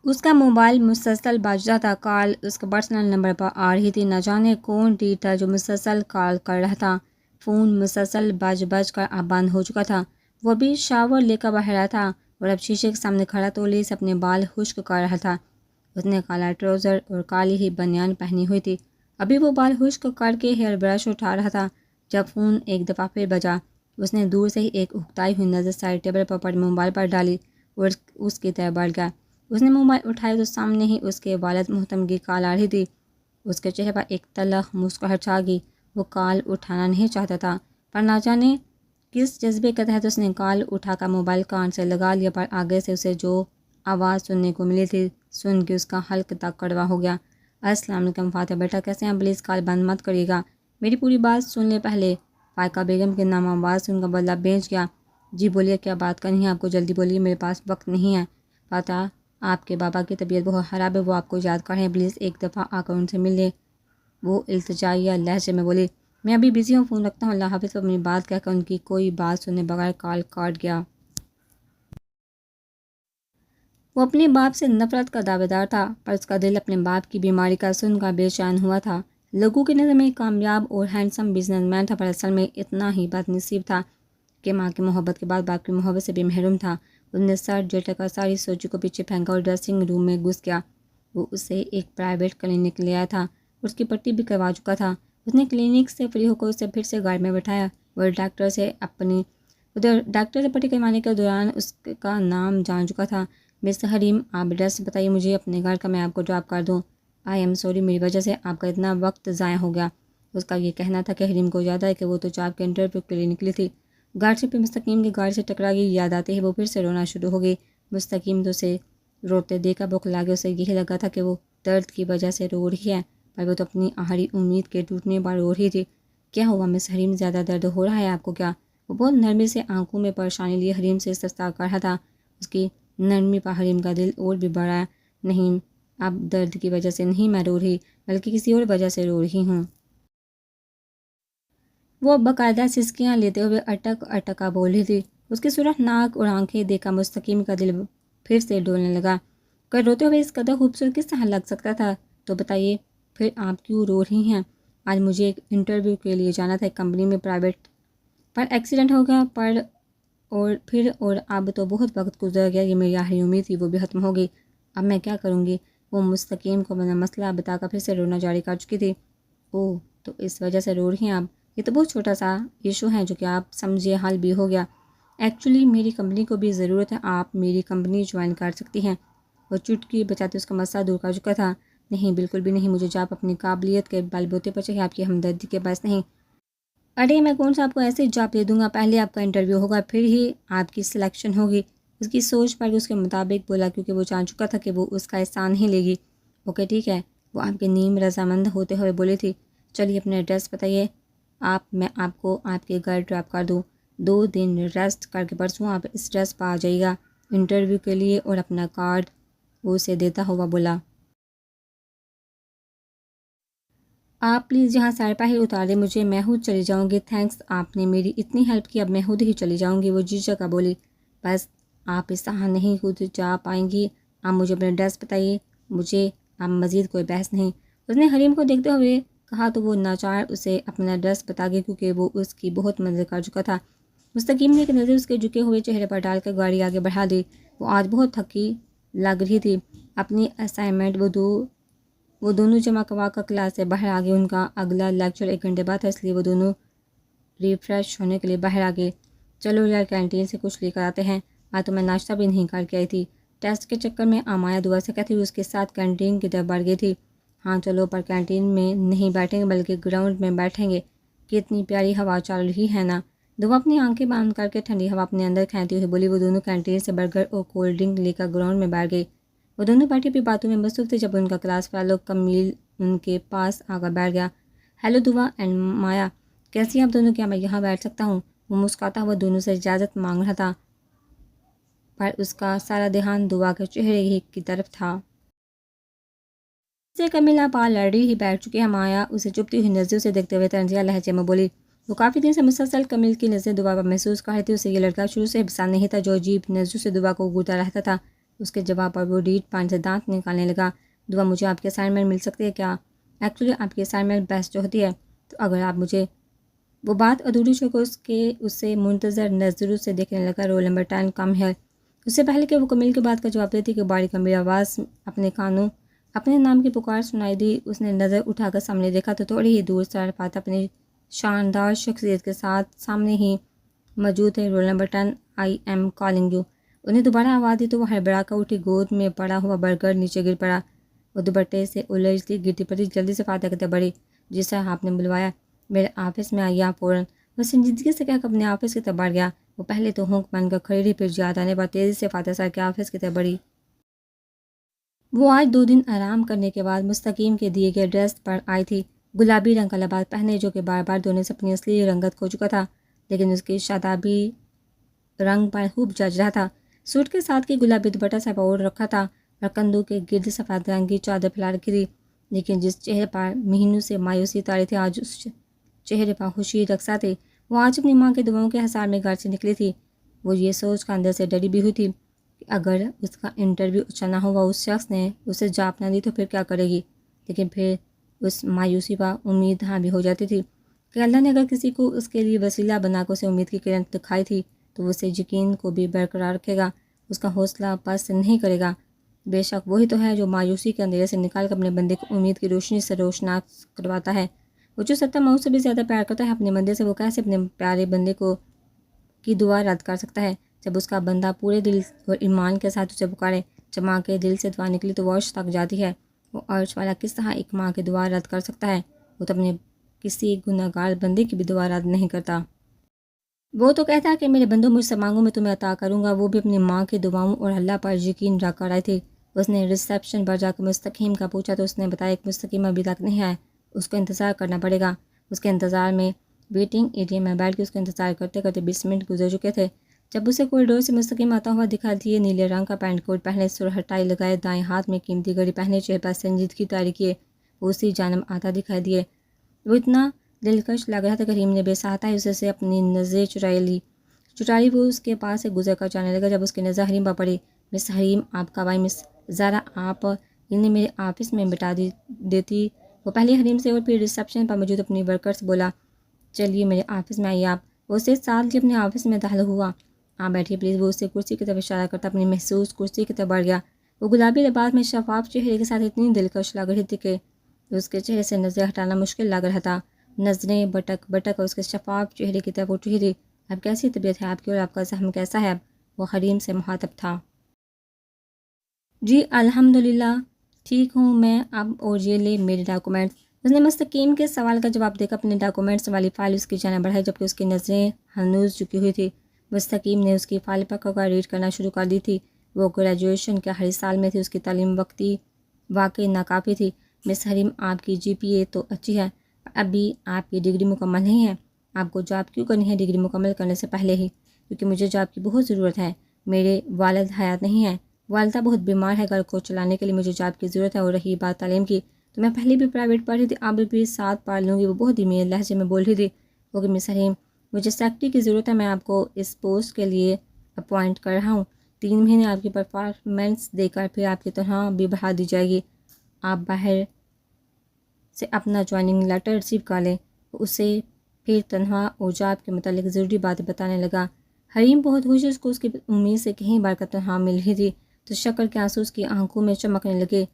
اس کا موبائل مسلسل بجتا تھا، کال اس کے پرسنل نمبر پر آ رہی تھی۔ نہ جانے کون ٹی تھا جو مسلسل کال کر رہا تھا۔ فون مسلسل بج کر اب بند ہو چکا تھا۔ وہ بھی شاور لے کر باہر آیا تھا اور اب شیشے کے سامنے کھڑا تولی سے اپنے بال خشک کر رہا تھا۔ اس نے کالا ٹراؤزر اور کالی ہی بنیان پہنی ہوئی تھی۔ ابھی وہ بال خشک کر کے ہیئر برش اٹھا رہا تھا جب فون ایک دفعہ پھر بجا۔ اس نے دور سے ہی ایک اکتائی ہوئی نظر سائڈ ٹیبل پر پڑے موبائل پر ڈالی اور اس کی طرف بڑھ گیا۔ اس نے موبائل اٹھایا تو سامنے ہی اس کے والد محترم کی کال آ رہی تھی۔ اس کے چہرے پر ایک تلخ مسکراہٹ چھا گئی۔ وہ کال اٹھانا نہیں چاہتا تھا، پر نہ جانے کس جذبے کے تحت اس نے کال اٹھا کر موبائل کان سے لگا لیا، پر آگے سے اسے جو آواز سننے کو ملی تھی سن کے اس کا حلق تک کڑوا ہو گیا۔ السلام علیکم فاتح بیٹا، کیسے ہیں؟ پلیز کال بند مت کریے گا، میری پوری بات سن لے پہلے۔ فائقہ بیگم کے نام آواز سن کر بدلہ بھیج گیا۔ جی بولیے، کیا بات کرنی ہے آپ کو؟ جلدی بولیے، میرے پاس وقت نہیں ہے۔ فاتح، آپ کے بابا کی طبیعت بہت خراب ہے، وہ آپ کو یاد کر رہے ہیں، پلیز ایک دفعہ آ کر ان سے مل لیں۔ وہ التجائیہ لہجے میں بولی۔ میں ابھی بزی ہوں، فون رکھتا ہوں، اللہ حافظ۔ وہ اپنی بات کہہ کر ان کی کوئی بات سنے بغیر کال کاٹ گیا۔ وہ اپنے باپ سے نفرت کا دعوے دار تھا، پر اس کا دل اپنے باپ کی بیماری کا سن کر بے چین ہوا تھا۔ لوگوں کی نظر میں ایک کامیاب اور ہینڈسم بزنس مین تھا، پر اصل میں اتنا ہی بد نصیب تھا کہ ماں کی محبت کے بعد باپ کی محبت سے بھی محروم تھا۔ اس نے سر جھٹک کر ساری سوچی کو پیچھے پھینکا اور ڈریسنگ روم میں گھس گیا۔ وہ اسے ایک پرائیویٹ کلینک لے آیا تھا، اس کی پٹی بھی کروا چکا تھا۔ اس نے کلینک سے فری ہو کر اسے پھر سے گاڑی میں بٹھایا اور ڈاکٹر سے پٹی کروانے کے دوران اس کا نام جان چکا تھا۔ مسٹر حریم، آپ ایڈریس بتائیے مجھے اپنے گھر کا، میں آپ کو ڈراپ کر دوں۔ آئی ایم سوری، میری وجہ سے آپ کا اتنا وقت ضائع ہو گیا۔ اس کا یہ کہنا تھا کہ حریم کو یاد ہے کہ وہ تو چاپ کے انٹرویو کے لیے نکلی تھی۔ گاڑی سے پھر مستقیم کی گاڑی سے ٹکرا گئی۔ یاد آتے ہی وہ پھر سے رونا شروع ہو گئی۔ مستقیم تو اسے روتے دیکھ کر بوکھلا گیا۔ اسے یہی لگا تھا کہ وہ درد کی وجہ سے رو رہی ہے، پر وہ تو اپنی آخری امید کے ٹوٹنے پر رو رہی تھی۔ کیا ہوا مس حریم، زیادہ درد ہو رہا ہے آپ کو کیا؟ وہ بہت نرمی سے آنکھوں میں پریشانی لیے حریم سے استفسار کر رہا تھا۔ اس کی نرمی پر حریم کا دل اور بھی بڑا۔ نہیں، اب درد کی وجہ سے نہیں میں رو رہی، بلکہ کسی اور وجہ سے رو رہی ہوں۔ وہ باقاعدہ سسکیاں لیتے ہوئے اٹک اٹکا بول رہی تھی۔ اس کی سرخ ناک اور آنکھیں دیکھ کر مستقیم کا دل پھر سے ڈولنے لگا۔ کہ روتے ہوئے اس قدر خوبصورت کس طرح لگ سکتا تھا؟ تو بتائیے پھر آپ کیوں رو رہی ہیں؟ آج مجھے ایک انٹرویو کے لیے جانا تھا، ایک کمپنی میں پرائیویٹ، پر ایکسیڈنٹ ہو گیا، اور اب تو بہت وقت گزر گیا، یہ میری آخری امید تھی وہ بھی ختم ہو گئی۔ اب میں کیا کروں گی؟ وہ مستقیم کو اپنا مسئلہ بتا کر پھر سے رونا جاری کر چکی تھی۔ اوہ، تو اس وجہ سے رو رہی ہیں آپ؟ یہ تو بہت چھوٹا سا ایشو ہے جو کہ آپ سمجھے حل بھی ہو گیا۔ ایکچولی میری کمپنی کو بھی ضرورت ہے، آپ میری کمپنی جوائن کر سکتی ہیں۔ وہ چٹکی بچاتے اس کا مسئلہ دور کر چکا تھا۔ نہیں، بالکل بھی نہیں، مجھے جاب اپنی قابلیت کے بل بوتے پر چاہیے، آپ کی ہمدردی کے باعث نہیں۔ ارے میں کون سا آپ کو ایسے جاب دے دوں گا، پہلے آپ کا انٹرویو ہوگا پھر ہی آپ کی سلیکشن ہوگی۔ اس کی سوچ پر اس کے مطابق بولا، کیونکہ وہ جان چکا تھا کہ وہ اس کا احسان نہیں لے گی۔ اوکے ٹھیک ہے، وہ آپ کے نیم رضامند ہوتے ہوئے بولی تھی۔ چلیے اپنا ایڈریس بتائیے، میں آپ کو آپ کے گھر ڈراپ کر دوں۔ 2 دن ریسٹ کر کے پرسوں آپ اس ایڈریس پر آ جائیے گا انٹرویو کے لیے، اور اپنا کارڈ وہ اسے دیتا ہوا بولا۔ آپ پلیز یہاں سائڈ پر ہی اتار دیں مجھے، میں خود چلی جاؤں گی۔ تھینکس، آپ نے میری اتنی ہیلپ کی، اب میں خود ہی چلی جاؤں گی، وہ جھجک کر بولی۔ بس آپ اس طرح نہیں خود جا پائیں گی، آپ مجھے اپنا ایڈریس بتائیے، مجھے اب مزید کوئی بحث نہیں۔ اس نے حریم کو دیکھتے ہوئے کہا تو وہ ناچار اسے اپنا ایڈریس بتا گئی، کیونکہ وہ اس کی بہت مدد کر چکا تھا۔ مستقیم نے ایک نظر اس کے جھکے ہوئے چہرے پر ڈال کر گاڑی آگے بڑھا دی۔ وہ آج بہت تھکی لگ رہی تھی۔ اپنی اسائنمنٹ وہ دونوں جمع کروا کر کلاس سے باہر آ گئے۔ ان کا اگلا لیکچر 1 گھنٹے بعد تھا، اس لیے وہ دونوں ریفریش ہونے کے لیے باہر آ گئے۔ چلو یار، کینٹین سے کچھ لے کر آتے ہیں، آج تو میں ناشتہ بھی نہیں کر کے آئی تھی۔ ٹیسٹ کے چکر میں آمایا دعا سے کہتی ہوئی اس کے ساتھ کینٹین کی طرف بڑھ گئی تھی۔ ہاں چلو، پر کینٹین میں نہیں بیٹھیں گے بلکہ گراؤنڈ میں بیٹھیں گے، کتنی پیاری ہوا چل رہی ہے نا۔ دعا اپنی آنکھیں بند کر کے ٹھنڈی ہوا اپنے اندر کھینچتی ہوئی بولی۔ وہ دونوں کینٹین سے برگر اور کولڈ ڈرنک لے کر گراؤنڈ میں بیٹھ گئی۔ وہ دونوں بیٹھی بھی باتوں میں مصروف تھے جب ان کا کلاس فیلو کمیل ان کے پاس آ کر بیٹھ گیا۔ ہیلو دعا اینڈ مایا، کیسی ہیں آپ دونوں؟ کیا میں یہاں بیٹھ سکتا ہوں؟ وہ مسکراتا ہوا دونوں سے اجازت مانگ رہا تھا، پر اس کا سارا دھیان دعا کے چہرے ہی کی طرف تھا۔ سے کمیلا پال لڑی ہی بیٹھ چکی ہے۔ مایا اسے چپتی ہوئی نظروں سے دیکھتے ہوئے طنزیہ لہجے میں بولی۔ وہ کافی دن سے مسلسل کمیل کی نظریں دعا پر محسوس کر رہی تھی۔ اسے یہ لڑکا شروع سے پسند نہیں تھا جو عجیب نظروں سے دعا کو گھورتا رہتا تھا۔ اس کے جواب پر وہ ریڈ پان سے دانت نکالنے لگا۔ دعا مجھے آپ کی اسائنمنٹ مل سکتی ہے کیا؟ ایکچولی آپ کی اسائنمنٹ بیسٹ جو ہوتی ہے، تو اگر آپ مجھے… وہ بات ادھوری چھوڑ کر اسے منتظر نظروں سے دیکھنے لگا۔ رول نمبر 10 کم ہے۔ اس سے پہلے کہ وہ کمیل کی بات کا جواب دیتی کہ باری گمبھیر آواز اپنے کانوں اپنے نام کی پکار سنائی دی۔ اس نے نظر اٹھا کر سامنے دیکھا تو تھوڑی ہی دور سرپات اپنی شاندار شخصیت کے ساتھ سامنے ہی موجود ہے۔ Roll number 10 I am calling you. انہیں دوبارہ آواز دی تو وہ ہڑبڑا کر اٹھی۔ گود میں پڑا ہوا برگر نیچے گر پڑا۔ وہ دوپٹے سے الجھتی گرتی پڑی۔ جلدی سے فاتح کہتے بڑی جس طرح آپ نے بلوایا میرے آفس میں آئیے آپ فوراً۔ وہ سنجیدگی سے کہہ کر اپنے آفس کی طرف بڑھ گیا۔ وہ پہلے تو ہونک بن کر کھڑی رہی، پھر یاد آنے پر تیزی سے فاتح سر کے آفس کی طرف بڑھی۔ وہ آج 2 دن آرام کرنے کے بعد مستقیم کے دیے گئے ایڈریس پر آئی تھی۔ گلابی رنگ کا لباس پہنے جو کہ بار بار دھونے سے اپنی اصلی رنگت کھو چکا تھا، لیکن اس کی شادابی رنگ پر خوب جچ رہا تھا۔ سوٹ کے ساتھ کی گلابی دوپٹہ سر پر اوڑھ رکھا تھا اور کندھوں کے گرد سفید رنگ کی چادر پھیلا رکھی تھی، لیکن جس چہرے پر مہینوں سے مایوسی تاری تھی آج اس چہرے پر خوشی رقصہ تھی۔ وہ آج اپنی ماں کے دعاؤں کے حصار میں گھر سے نکلی تھی۔ وہ یہ سوچ کر اندر سے ڈری بھی ہوئی تھی کہ اگر اس کا انٹرویو اچھا نہ ہوا، اس شخص نے اسے جاب نہ دی تو پھر کیا کرے گی؟ لیکن پھر اس مایوسی پر امید حاوی ہو جاتی تھی کہ اللہ نے اگر کسی کو اس کے لیے وسیلہ بنا کر اسے امید کی کرن دکھائی تھی تو وہ اسے یقین کو بھی برقرار رکھے گا، اس کا حوصلہ پست نہیں کرے گا۔ بے شک وہی تو ہے جو مایوسی کے اندھیرے سے نکال کر اپنے بندے کو امید کی روشنی سے روشناس کرواتا ہے۔ وہ جو ستر مئو سے بھی زیادہ پیار کرتا ہے اپنے بندے سے، وہ کیسے اپنے پیارے بندے کی دعا رد کر سکتا ہے جب اس کا بندہ پورے دل اور ایمان کے ساتھ اسے پکارے؟ جب ماں کے دل سے دعا نکلی تو وہ عرش تک جاتی ہے۔ وہ عرش والا کس طرح ایک ماں کی دعا رد کر سکتا ہے؟ وہ تو اپنے کسی گناہ گار بندے کی بھی دعا رد نہیں کرتا۔ وہ تو کہتا ہے کہ میرے بندوں مجھ سے مانگو میں تمہیں عطا کروں گا۔ وہ بھی اپنی ماں کی دعاؤں اور اللہ پر یقین رکھ کر آئی تھی۔ اس نے ریسیپشن پر جا کر مستقیم کا پوچھا تو اس نے بتایا کہ مستقیم ابھی تک نہیں آیا، اس کو انتظار کرنا پڑے گا۔ اس کے انتظار میں ویٹنگ ایریا میں بیٹھ کے اس کا انتظار کرتے کرتے 20 منٹ گزر چکے تھے جب اسے کوریڈور سے مستقیم آتا ہوا دکھا دیے۔ نیلے رنگ کا پینٹ کوٹ پہنے، سرخ ٹائی لگائے، دائیں ہاتھ میں قیمتی گھڑی پہنے، چہرے پر سنجیدگی طاری کیے وہ اسی جانب آتا دکھائی دیے۔ وہ اتنا دلکش لگ رہا تھا کہ رحیم نے بے ساہتا ہی اسے سے اپنی نظریں چٹائی وہ اس کے پاس سے گزر کر جانے لگا۔ جب اس کی نظر حریم پر پڑی، مس حریم آپ کا بھائی، مس ذرا آپ انہیں میرے آفس میں بٹا دیتی۔ وہ پہلے حریم سے اور پھر ریسیپشن پر موجود اپنی ورکر سے بولا چلیے میرے آفس میں آئیے آپ۔ وہ اسے ساتھ لیے اپنے آفس میں داخل ہوا۔ آپ بیٹھیے پلیز۔ وہ اسے کرسی کی طرف اشارہ کرتا اپنی محسوس کرسی کی طرف بڑھ گیا۔ وہ گلابی لباس میں شفاف چہرے کے ساتھ اتنی دلکش لگ رہی تھی کہ اس کے چہرے سے نظریں ہٹانا مشکل لگ رہا تھا۔ نظریں بٹک بٹک اس کے شفاف چہرے کی طرف اٹھ رہی تھی۔ اب کیسی طبیعت ہے آپ کی اور آپ کا زخم کیسا ہے؟ اب وہ حریم سے مخاطب تھا۔ جی الحمدللہ ٹھیک ہوں میں اب، اور یہ لے میرے ڈاکومنٹس۔ اس نے مستقیم کے سوال کا جواب دے کر اپنے ڈاکومنٹس والی فائل اس کی جانب بڑھائی جبکہ اس کی نظریں ہنوز جھکی ہوئی تھی۔ مستقیم نے اس کی فائل پکڑ کر ریڈ کرنا شروع کر دی تھی۔ وہ گریجویشن کے آخری سال میں تھی، اس کی تعلیم وقتی واقعی ناکافی تھی۔ مس حریم آپ کی جی پی اے تو اچھی ہے پر ابھی آپ کی ڈگری مکمل نہیں ہے۔ آپ کو جاب کیوں کرنی ہے ڈگری مکمل کرنے سے پہلے ہی؟ کیونکہ مجھے جاب کی بہت ضرورت ہے۔ میرے والد حیات نہیں ہیں، والدہ بہت بیمار ہے، گھر کو چلانے کے لیے مجھے جاب کی ضرورت ہے۔ اور رہی بات تعلیم کی تو میں پہلے بھی پرائیویٹ پڑھ رہی تھی، اب بھی ساتھ پڑھ لوں گی۔ وہ بہت دھیمے لہجے میں بول رہی تھی۔ اوکے مس حریم مجھے سیکرٹری کی ضرورت ہے، میں آپ کو اس پوسٹ کے لیے اپوائنٹ کر رہا ہوں۔ 3 مہینے آپ کی پرفارمنس دے کر پھر آپ کی تنخواہ بھی بڑھا دی جائے گی۔ آپ باہر سے اپنا جوائننگ لیٹر ریسیو کر لیں۔ اسے پھر تنخواہ اور جاب کے متعلق ضروری باتیں بتانے لگا۔ حریم بہت خوش اس کو اس کی امید سے کہیں بار کا تنخواہ مل رہی تھی تو شکر کے آنسو اس کی آنکھوں میں چمکنے لگے۔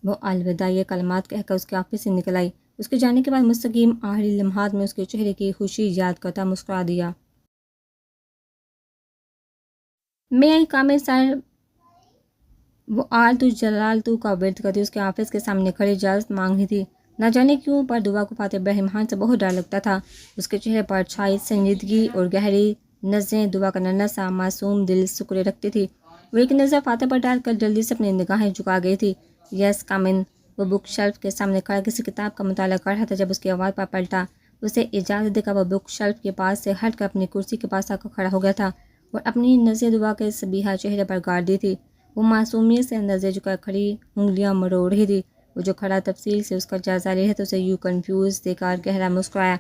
وہ الوداعی کلمات کہہ کر اس کے آفس سے نکل آئی۔ اس کے جانے کے بعد مستقیم آخری لمحات میں اس کے چہرے کی خوشی یاد کرتا مسکرا دیا۔ میں کامل سر وہ آلتو جلالتو کا ورد کرتی اس کے آفس کے سامنے کھڑی اجازت مانگ رہی تھی۔ نہ جانے کیوں پر دعا کو پاتے ابراہیم خان سے بہت ڈر لگتا تھا۔ اس کے چہرے پر چھائی سنجیدگی اور گہری نظریں دعا کا ننھا سا معصوم دل سکڑے رکھتی تھی۔ وہ ایک نظر فاتح پر ڈال کر جلدی سے اپنی نگاہیں جھکا گئی تھی۔ یس کم ان۔ وہ بک شیلف کے سامنے کھڑا کسی کتاب کا مطالعہ کر رہا تھا جب اس کی آواز پر پلٹا۔ اسے اجازت دے کر وہ بک شیلف کے پاس سے ہٹ کر اپنی کرسی کے پاس آ کر کھڑا ہو گیا تھا اور اپنی نظریں دعا کے صبیحہ چہرے پر گاڑ دی تھی۔ وہ معصومیت سے نظریں جھکا کھڑی انگلیاں مروڑ رہی تھی۔ وہ جو کھڑا تفصیل سے اس کا جائزہ لے رہا تھا اسے یوں کنفیوز دیکھ کر گہرا مسکرایا۔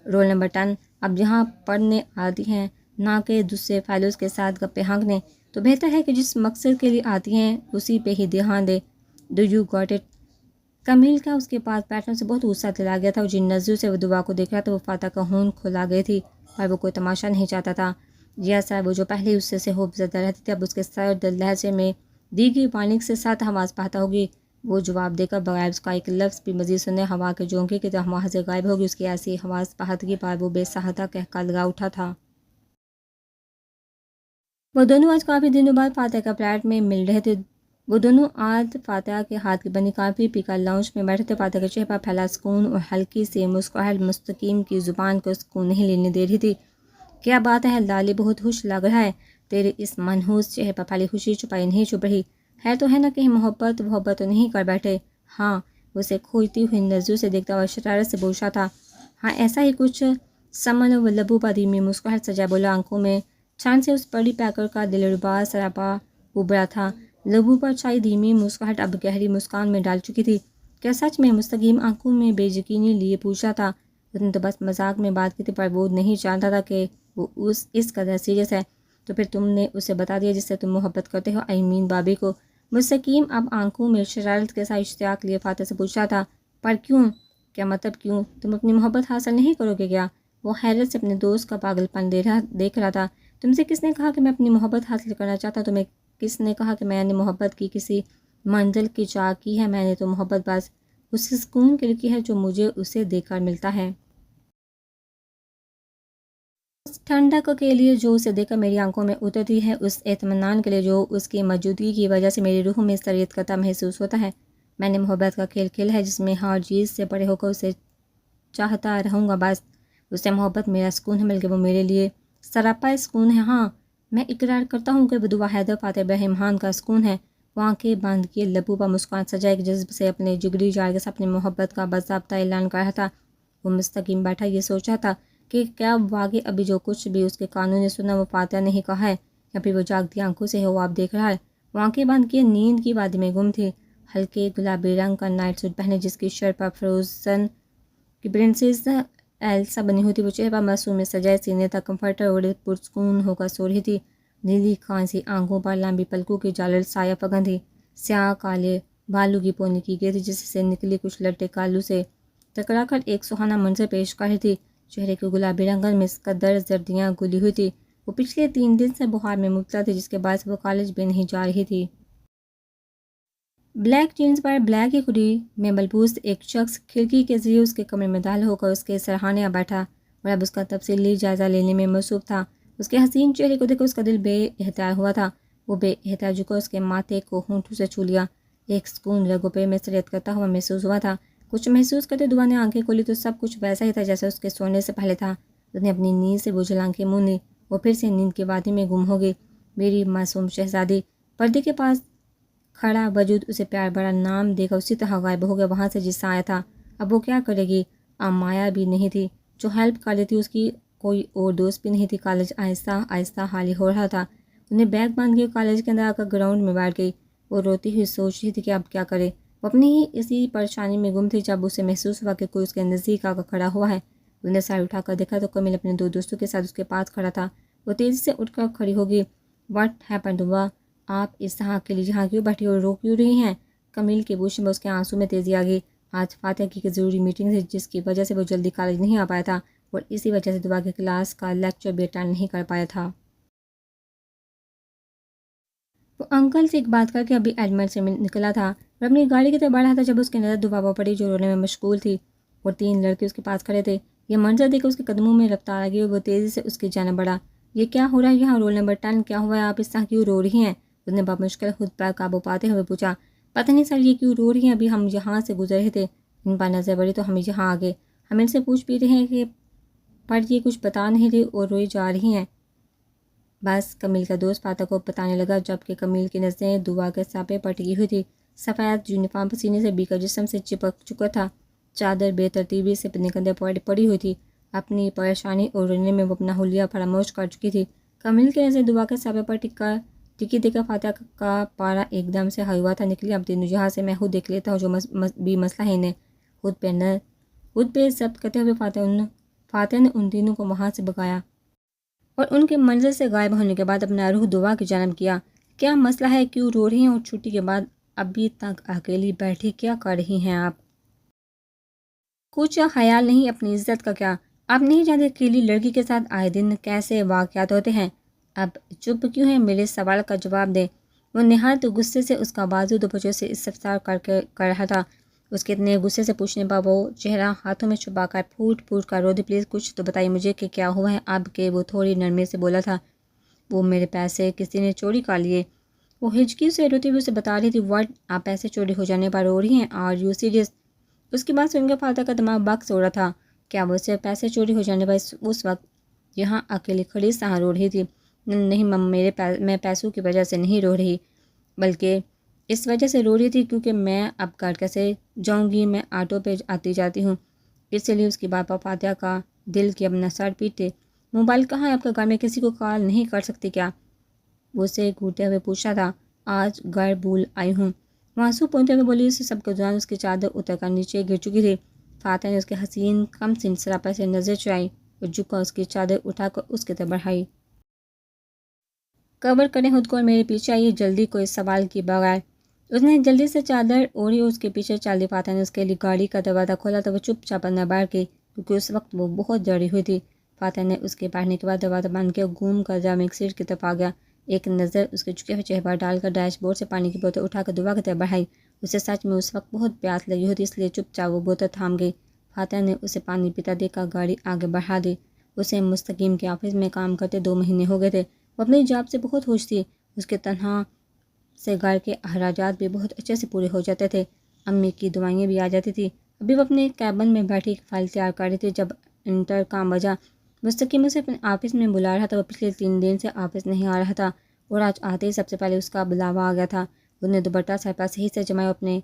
رول نمبر 10 اب یہاں پڑھنے آتی ہیں نہ کہ دوسرے فیلوز کے ساتھ گپیں ہانکنے۔ تو بہتر ہے کہ جس مقصد کے لیے آتی ہیں اسی پہ ہی دھیان دے. Do you got it? Kumail کا اس کے پاس بیٹھنے سے بہت غصہ دلا گیا تھا. اور جن نظروں سے وہ دعا کو دیکھ رہا تھا وہ فاتح کا ہون کھلا گئی تھی، پر وہ کوئی تماشا نہیں چاہتا تھا. جیا صاحب، وہ جو پہلے اس سے خوف زدہ رہتی تھی، اب اس کے سرد لہجے میں دی گئی وارننگ سے ساتھ آواز پاتا ہوگی. وہ جواب دے کر بغیر اس کا ایک لفظ بھی مزید سنے ہوا کے جھونکے کی طرح وہاں سے غائب ہوگی. اس کی ایسی حواس پاہدگی پر وہ بے سہتا کہہ کر لگا اٹھا تھا. وہ دونوں آج کافی دنوں بعد فاتح کا فلیٹ میں مل رہے تھے. وہ دونوں آج فاتح کے ہاتھ کی بنی کافی پی کر لاؤنج میں بیٹھے تھے. فاتح کے چہرے پر پھیلا سکون اور ہلکی سی مسکراہٹ مستقیم کی زبان کو سکون نہیں لینے دے رہی تھی. کیا بات ہے لالی، بہت خوش لگ رہا ہے. تیرے اس منحوس چہرے پر پھیلی خوشی چھپائی نہیں چھپ رہی ہے تو ہے نا کہیں محبت تو نہیں کر بیٹھے؟ ہاں، اسے کھوجتی ہوئی نظروں سے دیکھتا اور شرارت سے پوچھا تھا. ہاں ایسا ہی کچھ. سمن و لبو پر دھیمی مسکراہٹ سجا بولا. آنکھوں میں چھان سے اس بڑی پیکر کا دلربا سراپا ابھرا تھا. لبو پر چھائی دھیمی مسکراہٹ اب گہری مسکان میں ڈال چکی تھی. کیا سچ میں؟ مستقیم آنکھوں میں بے یقینی لیے پوچھا تھا. اس نے تو بس مذاق میں بات کی تھی، پر وہ نہیں جانتا تھا کہ وہ اس قدر سیریس ہے. تو پھر تم نے اسے بتا دیا جس سے تم محبت کرتے ہو؟ آئی بابی کو. مستقیم اب آنکھوں میں شرارت کے ساتھ اشتیاق لیے فاتح سے پوچھا تھا. پر کیوں؟ کیا مطلب کیوں؟ تم اپنی محبت حاصل نہیں کرو گے کیا؟ وہ حیرت سے اپنے دوست کا پاگل پن دیکھ رہا تھا. تم سے کس نے کہا کہ میں اپنی محبت حاصل کرنا چاہتا ہوں؟ تمہیں کس نے کہا کہ میں نے محبت کی کسی منزل کی چاہ کی ہے؟ میں نے تو محبت بس اس سکون کے لیے کی ہے جو مجھے اسے دے کر ملتا ہے، اس ٹھنڈک کے لیے جو اسے دیکھ کر میری آنکھوں میں اترتی ہے، اس اطمینان کے لیے جو اس کی موجودگی کی وجہ سے میری روح میں سریت کرتا محسوس ہوتا ہے. میں نے محبت کا کھیل کھیلا ہے جس میں ہر چیز سے پرے ہو کر اسے چاہتا رہوں گا. بس اس سے محبت میرا سکون ہے، بلکہ وہ میرے لیے سراپا سکون ہے. ہاں میں اقرار کرتا ہوں کہ بدوع حیدر فاتح برہمان کا سکون ہے. وہ آنکھیں بند کیے لبوں پر مسکان سجائے ایک جذب سے اپنے جگری جار کے ساتھ اپنی محبت کا باضابطہ اعلان کر رہا تھا. وہ مستقیم بیٹھا یہ سوچا تھا کہ کیا واقعی ابھی جو کچھ بھی اس کے کانوں نے سنا وہ فاتح نے ہی کہا ہے، یا پھر وہ جاگتی آنکھوں سے وہ آپ دیکھ رہا ہے. وہ آنکھیں بند کیے نیند کی وادی میں گم تھی. ہلکے گلابی رنگ کا نائٹ سوٹ پہنے جس کی شرٹ پر فروزن کی پرنسس ایلسا بنی ہوئی تھی، وہ چہرہ پر معصوم سجائے سینے تک کمفرٹر اوڑھے پرسکون ہو کر سو رہی تھی. نیلی کھانسی آنکھوں پر لمبی پلکوں کی جالر سایہ پگن تھی. سیاہ کالے بالوں کی پونی کی گئی تھی جس سے نکلی کچھ لٹے کالوں سے ٹکرا کر ایک سہانا منظر پیش کر رہی تھی. چہرے کے گلابی رنگن میں اس قدر زردیاں گلی ہوئی تھی. وہ پچھلے 3 دن سے بخار میں مبتلا تھی جس کے باعث وہ کالج بھی نہیں جا رہی تھی. بلیک جینس پر بلیک ہی ہوڈی میں ملبوس ایک شخص کھڑکی کے ذریعے اس کے کمرے میں داخل ہو کر اس کے سرہانے بیٹھا اور اب اس کا تفصیلی جائزہ لینے میں مصروف تھا. اس کے حسین چہرے کو دیکھ کر اس کا دل بے احتیاط ہوا تھا. وہ بے احتیاط جھک کر اس کے ماتھے کو ہونٹوں سے چھو لیا. ایک سکون رگوں پہ میں سریت کرتا ہوا محسوس ہوا تھا. کچھ محسوس کرتے دعا نے آنکھیں کھولی تو سب کچھ ویسا ہی تھا جیسا اس کے سونے سے پہلے تھا. اس نے اپنی نیند سے بوجھل آنکھیں موندی. وہ پھر سے نیند کی وادی میں گم ہو گئی. میری معصوم شہزادی. پردے کے پاس کھڑا وجود اسے پیار بڑا نام دے کر اسی طرح غائب ہو گیا وہاں سے جس سے آیا تھا. اب وہ کیا کرے گی؟ اب مایا بھی نہیں تھی جو ہیلپ کر دیتی، اس کی کوئی اور دوست بھی نہیں تھی. کالج آہستہ آہستہ خالی ہو رہا تھا. انہیں بیگ باندھ کے کالج کے اندر آ کر گراؤنڈ میں بیٹھ گئی. وہ روتی ہوئی سوچ رہی تھی کہ اب کیا کرے. وہ اپنی ہی اسی پریشانی میں گم تھی جب اسے محسوس ہوا کہ کوئی اس کے نزدیک آ کر کھڑا ہوا ہے. اس نے سر اٹھا کر دیکھا تو کمیل اپنے 2 دوستوں کے ساتھ اس کے پاس کھڑا تھا. وہ تیزی سے اٹھ کر کھڑی ہوگی. واٹ ہیپنڈ ہوا؟ آپ اس طرح اکیلی یہاں کیوں بیٹھی اور رو کیوں رہی ہیں؟ کمیل کے پوچھنے میں اس کے آنسوں میں تیزی آ گئی. آج فاتح کی ایک ضروری میٹنگ تھی جس کی وجہ سے وہ جلدی کالج نہیں آ پایا تھا اور اسی وجہ سے دعا کے کلاس کا لیکچر بھی اٹینڈ نہیں کر پایا تھا. وہ انکل سے ایک بات کر کے ابھی ایڈمٹ سے نکلا تھا اور اپنی گاڑی کی طرف بڑھ رہا تھا جب اس کی نظر دعا پر پڑی جو رونے میں مشغول تھی اور 3 لڑکے اس کے پاس کھڑے تھے. یہ منظر دیکھ کر اس کے قدموں میں رفتار آ گئی اور وہ تیزی سے اس کی جانب بڑھا. یہ کیا ہو رہا ہے یہاں؟ رول نمبر 10 کیا ہوا ہے؟ آپ اس طرح کیوں رو رہی ہیں؟ اس نے بمشکل خود پر قابو پاتے ہوئے پوچھا. پتہ نہیں سر یہ کیوں رو رہی ہیں، ابھی ہم یہاں سے گزر رہے تھے، ان پر نظر بڑی تو ہم یہاں آ گئے. ہم ان سے پوچھ بھی رہے ہیں کہ پر یہ کچھ بتا نہیں رہی اور روئی جا رہی ہیں. بس کمیل کا دوست فاتح کو بتانے لگا جبکہ کمیل کی نظریں دعا کے سانپے پر ٹکی ہوئی تھی. سفید یونیفارم پسینے سے بھیگ کر جسم سے چپک چکا تھا. چادر بے ترتیبی سے اپنے کندھے پر پڑی ہوئی تھی. اپنی پریشانی اور رونے میں وہ اپنا حلیہ فراموش کر چکی تھی. کمیل کی نظر دعا کے سانپے پر ٹکی دیکھ کر فاتح کا پارا ایک دم سے ہائی ہوا تھا. نکلی اب تینوں جہاں سے میں خود دیکھ لیتا ہوں جو بھی مسئلہ ہے انہیں خود پہ ضبط کرتے ہوئے فاتح نے ان تینوں کو وہاں سے بگایا اور ان کے منظر سے غائب ہونے کے بعد اپنا روح دعا کی جانب کیا۔ کیا مسئلہ ہے، کیوں رو رہی ہیں، اور چھٹی کے بعد ابھی تک اکیلی بیٹھی کیا کر رہی ہیں آپ؟ کچھ خیال نہیں اپنی عزت کا کیا؟ آپ نہیں جانتے اکیلی لڑکی کے ساتھ آئے دن کیسے واقعات ہوتے ہیں؟ اب چپ کیوں ہیں؟ میرے سوال کا جواب دیں۔ وہ نہایت غصے سے اس کا بازو دوپہر سے استفسار کر رہا تھا۔ اس کے اتنے غصے سے پوچھنے پر وہ چہرہ ہاتھوں میں چھپا کر پھوٹ پھوٹ کر رو دی۔ پلیز کچھ تو بتائیے مجھے کہ کیا ہوا ہے اب کہ وہ تھوڑی نرمی سے بولا تھا۔ وہ میرے پیسے کسی نے چوری کر لیے۔ وہ ہچکی سے روتی ہوئی اسے بتا رہی تھی۔ واٹ؟ آپ پیسے چوری ہو جانے پر رو رہی ہیں؟ Are you serious? اس کی بات سن کے فاتح کا دماغ بکس ہو رہا تھا۔ کیا وہ اسے پیسے چوری ہو جانے پر اس وقت یہاں اکیلی کھڑی سہاں رو رہی تھی؟ نہیں مم، میں پیسوں کی وجہ سے نہیں رو رہی، بلکہ اس وجہ سے رو رہی تھی کیونکہ میں اب گھر کیسے جاؤں گی، میں آٹو پہ آتی جاتی ہوں۔ اس لیے اس کی بات پر فاتحہ کا دل کی اپنا سر پیٹے۔ موبائل کہاں ہے آپ کا؟ گھر میں کسی کو کال نہیں کر سکتی کیا؟ وہ اسے گھوٹتے ہوئے پوچھا تھا۔ آج گھر بھول آئی ہوں، وہ آنسو پونتے ہوئے بولی۔ اسے سب کے دوران اس کی چادر اتر کر نیچے گر چکی تھی۔ فاتح نے اس کے حسین کم سن سراپا سے نظر چرائی اور جھک کر اس کی چادر اٹھا کر اس کی طرف بڑھائی۔ کور کریں خود کو اور میرے پیچھے آئیے جلدی، کوئی سوال کی بغیر۔ اس نے جلدی سے چادر اوڑھی اور اس کے پیچھے چل دی۔ فاتح نے اس کے لیے گاڑی کا دروازہ کھولا تو وہ چپ چاپ اندر بیٹھ گئی کیونکہ اس وقت وہ بہت ڈری ہوئی تھی۔ فاتح نے اس کے بیٹھنے کے بعد دروازہ بند کیا اور گھوم کر جامع سیٹ کی طرف آ گیا۔ ایک نظر اس کے جھکے ہوئے چہرے پر ڈال کر ڈیش بورڈ سے پانی کی بوتل اٹھا کر دعا کی طرف بڑھائی۔ اسے سچ میں اس وقت بہت پیاس لگی ہوتی، اس لیے چپ چاپ وہ بوتل تھام گئی۔ فاتح نے اسے پانی پیتا دیکھ کر گاڑی آگے بڑھا دی۔ اسے مستقیم کے آفس میں کام کرتے 2 مہینے ہو گئے تھے۔ وہ اپنی جاب سے بہت خوش تھی۔ اس کے تنہا سے گھر کے اخراجات بھی بہت اچھے سے پورے ہو جاتے تھے۔ امی کی دعائیں بھی آ جاتی تھی۔ ابھی وہ اپنے کیبن میں بیٹھی ایک فائل تیار کر رہی تھی جب انٹر کام بجا۔ مستقیم اسے اپنے آفس میں بلا رہا تھا۔ وہ پچھلے 3 دن سے آفس نہیں آ رہا تھا اور آج آتے ہی سب سے پہلے اس کا بلاوا آ گیا تھا۔ انہوں نے دوپٹہ سر پر صحیح سے جمایا، اپنے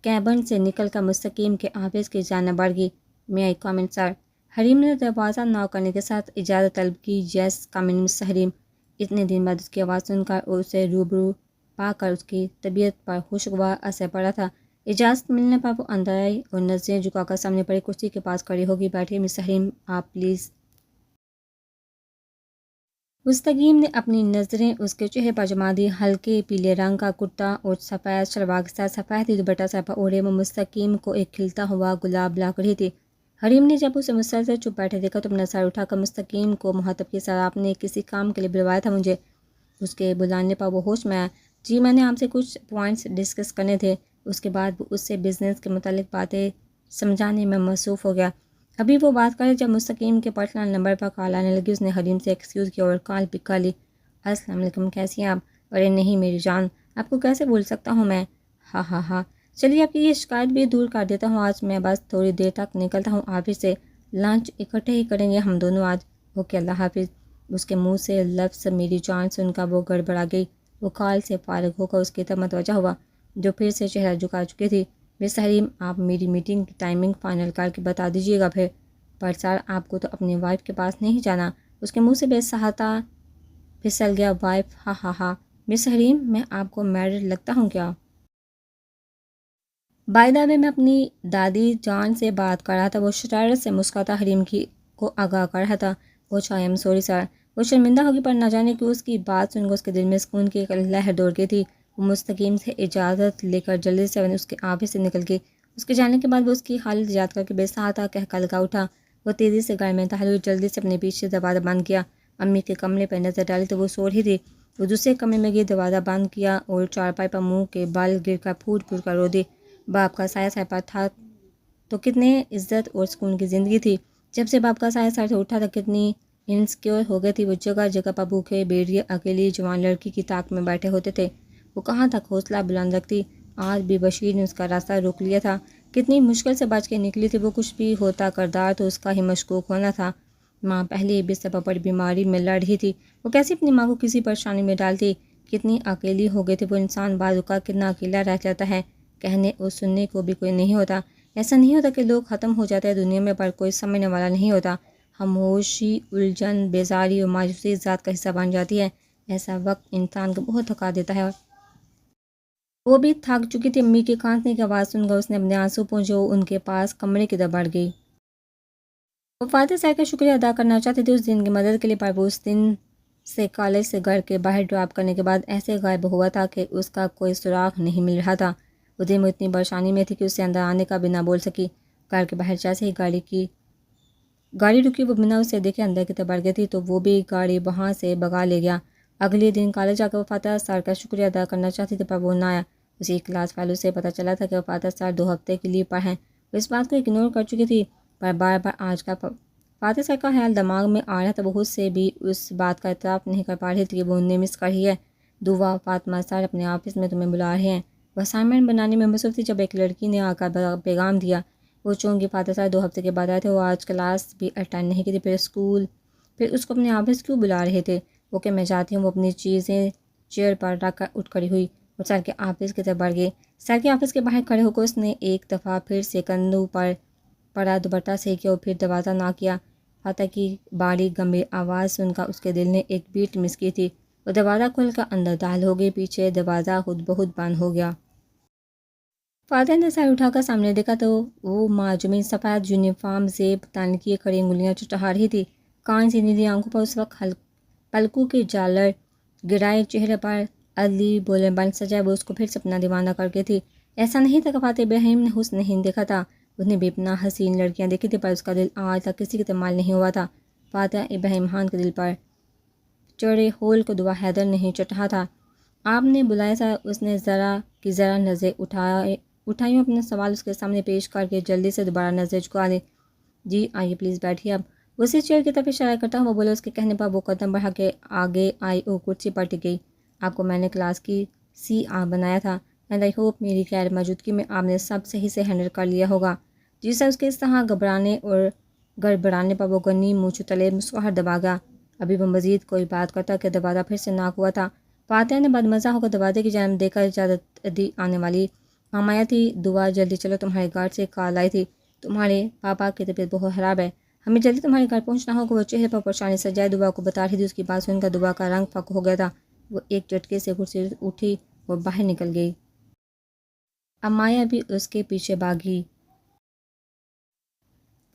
کیبن سے نکل کر مستقیم کے آفس کی جانب بڑھ گئی۔ میں آئی کم ان سر؟ حریم نے دروازہ ناک کرنے کے ساتھ اجازت طلب کی۔ یس کم ان مس حریم۔ اتنے دن بعد اس کی آواز سن کر اور اسے روبرو پا کر اس کی طبیعت پر خوشگوار اثر پڑا تھا۔ اجازت ملنے پر وہ اندر آئی اور نظریں جھکا کر سامنے پڑی کرسی کے پاس کھڑی ہوگی۔ بیٹھیے مس حریم آپ پلیز۔ مستقیم نے اپنی نظریں اس کے چہرے پر جما دی۔ ہلکے پیلے رنگ کا کرتا اور سفید شلوار کے ساتھ سفید ہی دوپٹہ سر پر اوڑھے وہ مستقیم کو ایک کھلتا ہوا گلاب لگ رہی تھی۔ حریم نے جب اسے مسلسل چپ بیٹھے دیکھا تو اپنا سر اٹھا کر مستقیم کو مخاطب کیا۔ سر آپ نے کسی کام کے لیے بلوایا تھا مجھے؟ اس کے بلانے پر وہ ہوش میں آیا۔ جی میں نے آپ سے کچھ پوائنٹس ڈسکس کرنے تھے۔ اس کے بعد وہ اس سے بزنس کے متعلق باتیں سمجھانے میں مصروف ہو گیا۔ ابھی وہ بات کرے جب مستقیم کے پرسنل نمبر پر کال آنے لگی۔ اس نے حریم سے ایکسکیوز کیا اور کال پک کر لی۔ السلام علیکم، کیسی ہیں آپ؟ ارے نہیں میری جان، آپ کو کیسے بھول سکتا ہوں میں؟ ہاں ہاں ہاں، چلیے آپ کی یہ شکایت بھی دور کر دیتا ہوں۔ آج میں بس تھوڑی دیر تک نکلتا ہوں آفس سے، لنچ اکٹھے ہی کریں گے ہم دونوں آج۔ اوکے اللہ حافظ۔ اس کے منہ سے لفظ میری جان سن کر وہ گڑبڑا گئی۔ وہ کال سے فارغ ہو کر اس کی طرف متوجہ ہوا جو پھر سے چہرہ جھکا چکی تھی۔ مس حریم آپ میری میٹنگ کی ٹائمنگ فائنل کر کے بتا دیجیے گا پھر۔ پر سر آپ کو تو اپنی وائف کے پاس نہیں جانا؟ اس کے منہ سے بے سہاتا پھسل گیا۔ وائف؟ ہاں ہاں ہاں۔ مس حریم میں آپ کو میرڈ لگتا ہوں کیا؟ بائی دا وے میں اپنی دادی جان سے بات کر رہا تھا۔ وہ شرارت سے مسکراتا حریم کو آگاہ کر رہا تھا۔ اوہ آئی ایم سوری سر۔ وہ شرمندہ ہوگی پر نہ جانے کہ اس کی بات سن کر اس کے دل میں سکون کی ایک لہر دوڑ گئی تھی۔ وہ مستقیم سے اجازت لے کر جلدی سے اس کے آفس سے نکل گئی۔ اس کے جانے کے بعد وہ اس کی حالت یاد کر کے بے سہاتا کہہ لگا اٹھا۔ وہ تیزی سے گھر میں داخل ہوئی، جلدی سے اپنے پیچھے دروازہ بند کیا۔ امی کے کمرے پر نظر ڈالی تو وہ سو رہی تھی۔ وہ دوسرے کمرے میں گئی، دروازہ بند کیا اور چارپائی پر منہ کے بل گر کر پھوٹ پھوٹ کر رو دی۔ باپ کا سایہ سر پر تھا تو کتنے عزت اور سکون کی زندگی تھی۔ جب سے باپ کا سایہ سر سے اٹھا تھا کتنی انسیکیور ہو گئی تھی۔ وہ جگہ جگہ پر بھوکے بھیڑیے اکیلی جوان لڑکی کی طاق میں بیٹھے ہوتے تھے۔ وہ کہاں تک حوصلہ بلند رکھتی؟ آج بھی بشیر نے اس کا راستہ روک لیا تھا۔ کتنی مشکل سے بچ کے نکلی تھی وہ۔ کچھ بھی ہوتا کردار تو اس کا ہی مشکوک ہونا تھا۔ ماں پہلے ہی بستر پر پڑی بیماری میں لڑ رہی تھی۔ وہ کیسے اپنی ماں کو کسی پریشانی میں ڈالتی؟ کتنی اکیلی ہو گئی تھی وہ۔ انسان بعض اوقات کتنا اکیلا رہ جاتا ہے، کہنے اور سننے کو بھی کوئی نہیں ہوتا۔ ایسا نہیں ہوتا کہ لوگ ختم ہو جاتے ہیں دنیا میں پر کوئی سمجھنے والا نہیں ہوتا۔ خاموشی، الجھن، بیزاری اور مایوسی ذات کا حصہ بن جاتی ہے۔ ایسا وقت انسان کو بہت تھکا دیتا ہے۔ وہ بھی تھک چکی تھی۔ امی کی کھانسنے کی آواز سن کر اس نے اپنے آنسو پونچھے اور ان کے پاس کمرے کی طرف بڑھ گئی۔ وہ فاتح صاحب کا شکریہ ادا کرنا چاہتے تھے اس دن کی مدد کے لیے، پر وہ اس دن سے کالج سے گھر کے باہر ڈراپ کرنے کے بعد ایسے غائب ہوا تھا کہ اس کا کوئی سراغ نہیں مل رہا تھا۔ وہ دن وہ اتنی پریشانی میں تھی کہ اسے اندر آنے کا بھی نہ بول سکی۔ گھر کے باہر جیسے ہی گاڑی رکی، وہ بنا اسے دیکھے اندر کی طرف بڑھ گئی تھی تو وہ بھی گاڑی وہاں سے بگا لے گیا۔ اگلے دن کالج جا کر وہ فاتح سر کا شکریہ ادا کرنا چاہتی تھی، پر وہ نہ آیا۔ اسی کلاس فیلو سے پتہ چلا تھا کہ وہ فاتح سر 2 ہفتے کی لیو پر ہیں۔ وہ اس بات کو اگنور کر چکی تھی، پر بار بار آج کا فاتح سر کا خیال دماغ میں آ رہا تھا۔ وہ خود سے بھی اس بات کا اعتراف نہیں کر پا رہی تھی کہ وہ انہیں مس کر رہی ہے۔ دعا، فاطمہ سر اپنے آفس میں تمہیں بلا رہے ہیں۔ وہ اسائنمنٹ بنانے میں مصروف تھی جب ایک لڑکی نے آ کر پیغام دیا۔ وہ چونکہ فاتح سر 2 ہفتے کے بعد آئے تھے، وہ آج کلاس بھی اٹینڈ نہیں کی تھی، پھر اس کو اپنے آفس کیوں بلا رہے تھے؟ وہ کہ میں جاتی ہوں۔ وہ اپنی چیزیں چیئر پر رکھ کر اٹھ کھڑی ہوئی اور سر کے آفس کی طرف بڑھ گئی۔ سر کے آفس کے باہر کھڑے ہو کر اس نے ایک دفعہ پھر سے کندھوں پر پڑا دوپٹہ صحیح کیا اور پھر دروازہ نہ کیا۔ فاتح کی باریک گمبھیر آواز سن کر اس کے دل نے ایک بیٹ مس کی تھی۔ وہ دروازہ کھول کر اندر داخل ہو گئی۔ پیچھے دروازہ خود بخود بند ہو گیا۔ فاتح نے سر اٹھا کر سامنے دیکھا تو وہ معجمی سفید یونیفارم زیب تن کیے کھڑی انگلیاں چٹہا رہی تھی۔ کان سی نیلی آنکھوں پر اس وقت پلکوں کے جالر گرائے، چہرے پر عدلی بولے بن سجائے۔ وہ اس کو پھر سے اپنا دیوانہ کر گئی تھی۔ ایسا نہیں تھا کہ فاتح ابراہیم نے حسن نہیں دیکھا تھا، اس نے بے پناہ حسین لڑکیاں دیکھی تھی، پر اس کا دل آج تک کسی کے تمال نہیں ہوا تھا۔ فاتح ابراہیم خان کے دل پر چڑھے ہول کو دعا حیدر نہیں چٹھا تھا۔ آپ نے بلایا تھا؟ اس نے ذرا نظر اٹھائیوں، اپنا سوال اس کے سامنے پیش کر کے جلدی سے دوبارہ نظر جھکا لی۔ جی آئیے پلیز بیٹھیے۔ اب اسی چیئر کی طرف اشارہ کرتا ہوا بولا۔ اس کے کہنے پر وہ قدم بڑھا کے آگے آئی اور کرسی پر ٹک گئی۔ آپ کو میں نے کلاس کی CR بنایا تھا، اینڈ آئی ہوپ میری غیر موجودگی میں آپ نے سب صحیح سے ہینڈل کر لیا ہوگا۔ جی سر۔ اس کے اس طرح گھبرانے اور گڑبڑانے پر وہ گنی مونچھوں تلے مسکراہٹ دبا گیا۔ ابھی وہ مزید کوئی بات کرتا کہ دروازہ پھر سے ناک ہوا تھا۔ فاتح نے بدمزہ ہو کر دروازے کی جانب دیکھ کر اجازت دی۔ آنے والی مامایا تھی۔ دعا جلدی چلو، تمہارے گھر سے کال آئی تھی، تمہارے پاپا کی طبیعت بہت خراب ہے، ہمیں جلدی تمہارے گھر پہنچنا ہوگا۔ وہ چہرے پر پریشانی سجائے دعا کو بتا رہی تھی۔ اس کی بات سن کر دعا کا رنگ پھک ہو گیا تھا۔ وہ ایک جھٹکے سے کرسی سے اٹھی اور باہر نکل گئی۔ امایا بھی اس کے پیچھے بھاگی۔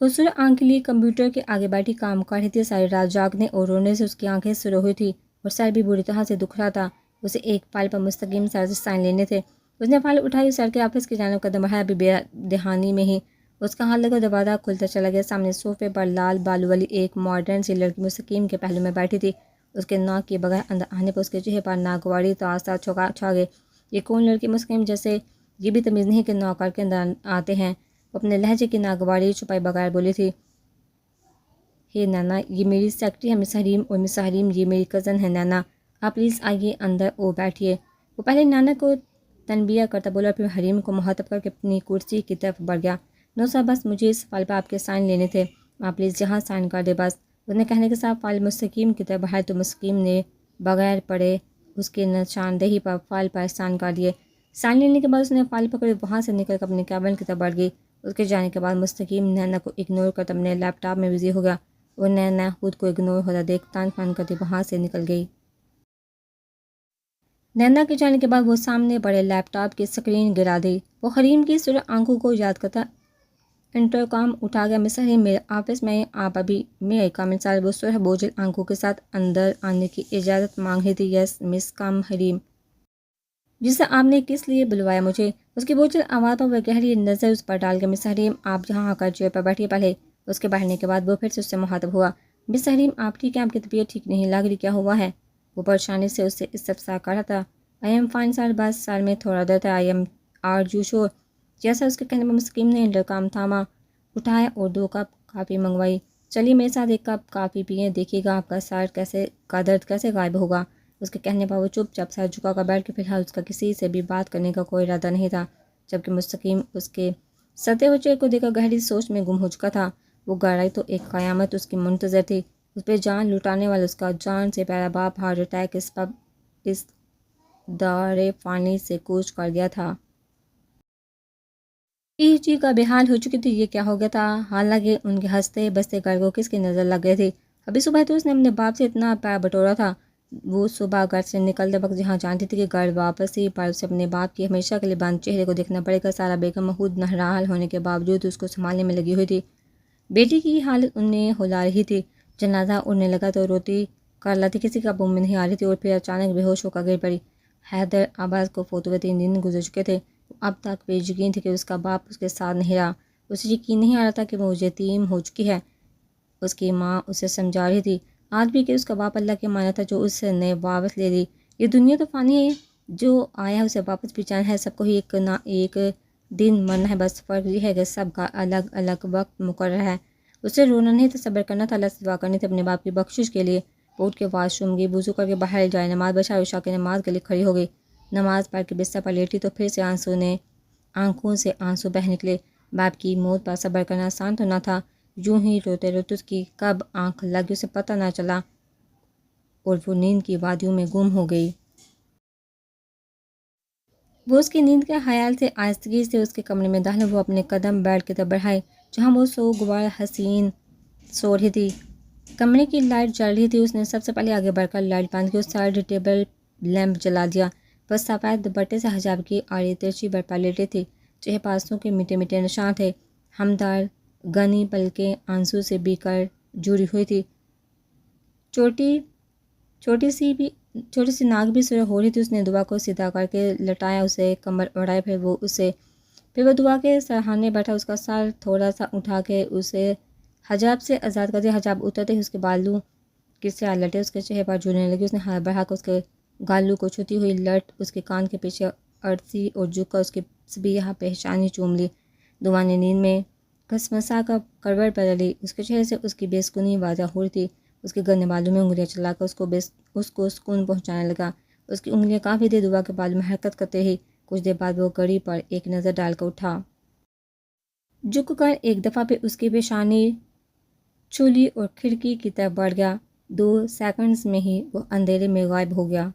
وہ سر آنکھ کے لیے کمپیوٹر کے آگے بیٹھی کام کر رہی تھی۔ ساری رات جاگنے اور رونے سے اس کی آنکھیں سرخ ہوئی تھی اور سر بھی بری طرح سے دکھ رہا تھا۔ اسے ایک فائل پر مستقیم سر سے سائن لینے تھے۔ اس نے فائل اٹھائی اور سر کے آفس کی جانب قدم بڑھایا۔ ابھی بے دہانی میں ہی اس کا ہاتھ لگا، دروازہ کھلتا چلا گیا۔ سامنے صوفے پر لال بالوں والی ایک ماڈرن سی لڑکی مستقیم کے پہلو میں بیٹھی تھی۔ اس کے ناک کے بغیر اندر آنے پر اس کے چہرے پر ناگواری تاثرات چھا گئے۔ یہ کون لڑکی؟ مستقیم جیسے یہ بھی تمیز نہیں کہ نوکر کے اندر آتے ہیں۔ وہ اپنے لہجے کی ناگواری چھپائے بغیر بولی تھی، ہے نینا، یہ میری سیکرٹری ہے مس حریم، اور مس حریم یہ میری کزن ہے نینا، آپ پلیز آئیے اندر اور بیٹھیے۔ وہ پہلے نینا کو تنبیہ کرتا بولا، پھر حریم کو مخاطب کر کے اپنی کرسی کی طرف بڑھ گیا۔ نو صاحب، بس مجھے اس فائل پر آپ کے سائن لینے تھے، آپ پلیز یہاں سائن کر دیں بس۔ اس نے کہنے کے ساتھ فائل مستقیم کی طرف بڑھائی تو مستقیم نے بغیر پڑھے اس کی نشاندہی پر فائل پر سائن کر دیے۔ سائن لینے کے بعد اس نے فائل پکڑی، وہاں سے نکل کر اپنے کیبن کی طرف بڑھ گئی۔ اس کے جانے کے بعد مستقیم نینا کو اگنور کرتا اپنے لیپ ٹاپ میں بزی ہو گیا اور نینا خود کو اگنور ہوتا دیکھ تان فان کرتی وہاں سے نکل گئی۔ نینا کے جانے کے بعد وہ سامنے بڑے لیپ ٹاپ کی سکرین گرا دی۔ وہ حریم کی سرخ آنکھوں کو یاد کرتا انٹرکام اٹھا گیا۔ مس حریم، میرے آفس میں آپ ابھی میں ایک کامل سال۔ وہ سرخ بوجھل آنکھوں کے ساتھ اندر آنے کی اجازت مانگ رہی تھی۔ یس مس کم حریم۔ جسے آپ نے کس لیے بلوایا مجھے؟ اس کی بوجھل آواز پر وہ گہری نظر اس پر ڈال گیا۔ مس حریم، آپ یہاں آ کر چیئر پر بیٹھیے پہلے۔ اس کے بیٹھنے کے بعد وہ پھر سے اس سے مخاطب ہوا، مس حریم آپ ٹھیک ہیں؟ آپ کی طبیعت ٹھیک نہیں لگ رہی، کیا ہوا ہے؟ وہ پریشانی سے اس سے استفسار کر رہا تھا۔ آئی ایم فائن سر، بس سر میں تھوڑا درد ہے۔ آئی ایم آر یو شور؟ جیسا اس کے کہنے پر مستقیم نے انٹرکام تھاما، اٹھایا اور 2 کپ کافی منگوائی۔ چلیے میرے ساتھ 1 کپ کافی پئیں، دیکھیے گا آپ کا سر کا درد کیسے غائب ہوگا۔ اس کے کہنے پر وہ چپ چاپ سر جھکا کر بیٹھ کے فی الحال اس کا کسی سے بھی بات کرنے کا کوئی ارادہ نہیں تھا، جبکہ مستقیم اس کے ستے ہوئے چہرے کو دیکھ کر گہری سوچ میں گم ہو چکا تھا۔ وہ گہرائی تو ایک قیامت اس کی منتظر تھی، اس پہ جان لٹانے والا اس کا جان سے پیارا باپ ہارٹ اٹیک اس دار فانی سے کوچ کر گیا تھا۔ جی کا بے حال ہو چکی تھی۔ یہ کیا ہو گیا تھا؟ حالانکہ ان کے ہنستے بستے گھر کو کس کی نظر لگ گئے تھی؟ ابھی صبح تو اس نے اپنے باپ سے اتنا پیار بٹورا تھا۔ وہ صبح گھر سے نکلتے وقت جہاں جانتی تھی کہ گھر واپس ہی پر اسے اپنے باپ کی ہمیشہ کے لیے بند چہرے کو دیکھنا پڑے گا۔ سارا بیگم محمود نہرال ہونے کے باوجود اس کو سنبھالنے میں لگی ہوئی تھی۔ بیٹی کی حالت انہیں ہلا رہی تھی۔ جنازہ اڑنے لگا تو روتی کر لاتی کسی قابو میں نہیں آ رہی تھی اور پھر اچانک بے ہوش ہو کر گر پڑی۔ حیدر آباد کو فوت ہوئے 3 دن گزر چکے تھے۔ اب تک بے یقین تھی کہ اس کا باپ اس کے ساتھ نہیں رہا۔ اسے یقین نہیں آ رہا تھا کہ وہ یتیم ہو چکی ہے۔ اس کی ماں اسے سمجھا رہی تھی آج بھی کہ اس کا باپ اللہ کے مانا تھا جو اس نے واپس لے لی۔ یہ دنیا تو فانی ہے، جو آیا اسے واپس بھی جانا ہے، سب کو ہی ایک نہ ایک دن مرنا ہے، بس فرق یہ ہے کہ سب کا الگ الگ وقت مقرر ہے۔ اسے رونا نہیں تھا، صبر کرنا تھا، اللہ سے دعا کرنی تھی اپنے باپ کی بخشش کے لیے۔ اٹھ کے واش روم گئی، وضو کر کے باہر جائے نماز بچا عشاء کی نماز کے لیے کھڑی ہو گئی۔ نماز پڑھ کے بستر پر لیٹی تو پھر سے آنکھوں سے آنسو بہہ نکلے۔ باپ کی موت پر صبر کرنا آسان تو نہ تھا، یوں ہی روتے روتے اس کی کب آنکھ لگی اسے پتہ نہ چلا اور وہ نیند کی وادیوں میں گم ہو گئی۔ وہ اس کی نیند کے خیال سے آہستگی سے اس کے کمرے میں داخل، وہ اپنے قدم بیٹھ کے طرف بڑھائے جہاں وہ سوگوار حسین سو رہی تھی۔ کمرے کی لائٹ جل رہی تھی۔ اس نے سب سے پہلے آگے بڑھ کر لائٹ بند کی اور سائڈ ٹیبل لیمپ جلا دیا۔ وہ سفید دوپٹے سے حجاب کی آڑی ترچھی بیڈ پر لیٹی تھی، چہرے پر آنسوؤں کے میٹھے میٹھے نشان تھے۔ ہمدار گنی پلکیں آنسو سے بھیگ کر جڑی ہوئی تھی، چھوٹی سی ناک بھی سرخ ہو رہی تھی۔ اس نے دعا کو سیدھا کر کے لٹایا، اسے کمر اڑائے، پھر وہ دعا کے سرہانے بیٹھا، اس کا سر تھوڑا سا اٹھا کے اسے حجاب سے آزاد کر دیا۔ حجاب اترتے ہی اس کے بالوں کی سیاہ لٹیں اس کے چہرے پر جڑنے لگی۔ اس نے ہاتھ بڑھا کر اس کے گالوں کو چھوتی ہوئی لٹ اس کے کان کے پیچھے اڑسی اور جھک کر اس کی صبیحہ پیشانی چوم لی۔ دعا نے نیند میں کھسمسا کر کروٹ بدل لی، اس کے چہرے سے اس کی بے سکونی واضح ہو رہی تھی۔ اس کے گندے بالوں میں انگلیاں چلا کر اس کو سکون پہنچانے لگا۔ اس کی انگلیاں کافی دیر دعا کے بالوں میں حرکت کرتے ہی کچھ دیر بعد وہ گھڑی پر ایک نظر ڈال کر اٹھا، جھک کر ایک دفعہ پہ اس کی پیشانی چھولی اور کھڑکی کی طرف بڑھ گیا۔ 2 سیکنڈز میں ہی وہ اندھیرے میں غائب ہو گیا۔